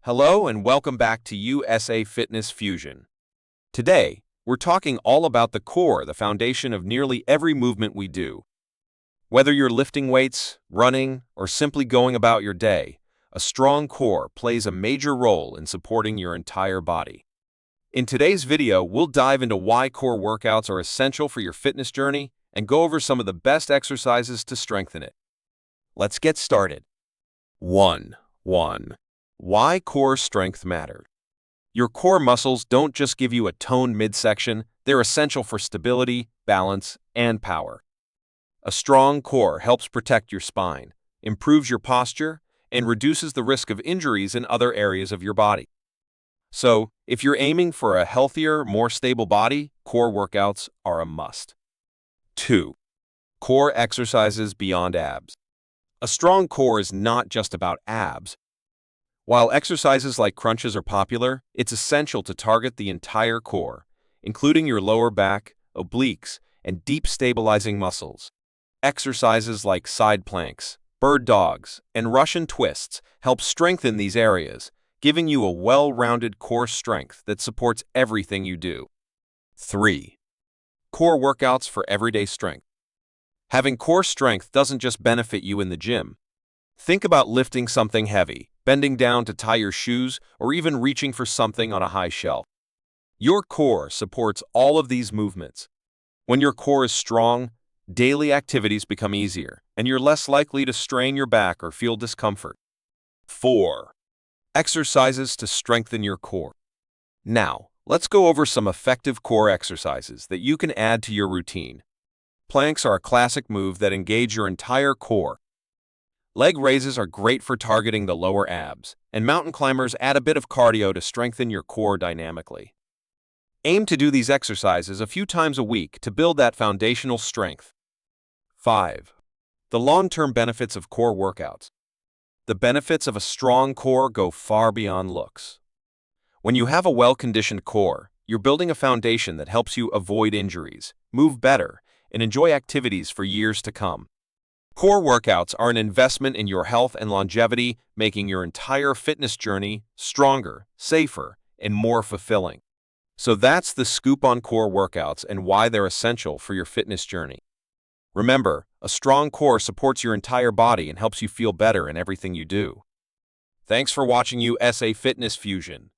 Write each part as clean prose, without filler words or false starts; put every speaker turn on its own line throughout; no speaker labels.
Hello and welcome back to USA Fitness Fusion. Today, we're talking all about the core, the foundation of nearly every movement we do. Whether you're lifting weights, running, or simply going about your day, a strong core plays a major role in supporting your entire body. In today's video, we'll dive into why core workouts are essential for your fitness journey and go over some of the best exercises to strengthen it. Let's get started. 1. Why core strength matters. Your core muscles don't just give you a toned midsection, they're essential for stability, balance, and power. A strong core helps protect your spine, improves your posture, and reduces the risk of injuries in other areas of your body. So, if you're aiming for a healthier, more stable body, core workouts are a must. 2. Core exercises beyond abs. A strong core is not just about abs. While exercises like crunches are popular, it's essential to target the entire core, including your lower back, obliques, and deep stabilizing muscles. Exercises like side planks, bird dogs, and Russian twists help strengthen these areas, giving you a well-rounded core strength that supports everything you do. 3. Core workouts for everyday strength. Having core strength doesn't just benefit you in the gym. Think about lifting something heavy, bending down to tie your shoes, or even reaching for something on a high shelf. Your core supports all of these movements. When your core is strong, daily activities become easier, and you're less likely to strain your back or feel discomfort. 4. Exercises to strengthen your core. Now, let's go over some effective core exercises that you can add to your routine. Planks are a classic move that engage your entire core. Leg raises are great for targeting the lower abs, and mountain climbers add a bit of cardio to strengthen your core dynamically. Aim to do these exercises a few times a week to build that foundational strength. 5. The long-term benefits of core workouts. The benefits of a strong core go far beyond looks. When you have a well-conditioned core, you're building a foundation that helps you avoid injuries, move better, and enjoy activities for years to come. Core workouts are an investment in your health and longevity, making your entire fitness journey stronger, safer, and more fulfilling. So that's the scoop on core workouts and why they're essential for your fitness journey. Remember, a strong core supports your entire body and helps you feel better in everything you do. Thanks for watching USA Fitness Fusion.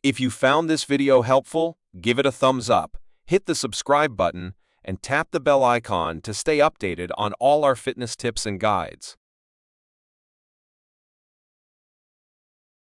If you found this video helpful, give it a thumbs up, hit the subscribe button, and tap the bell icon to stay updated on all our fitness tips and guides.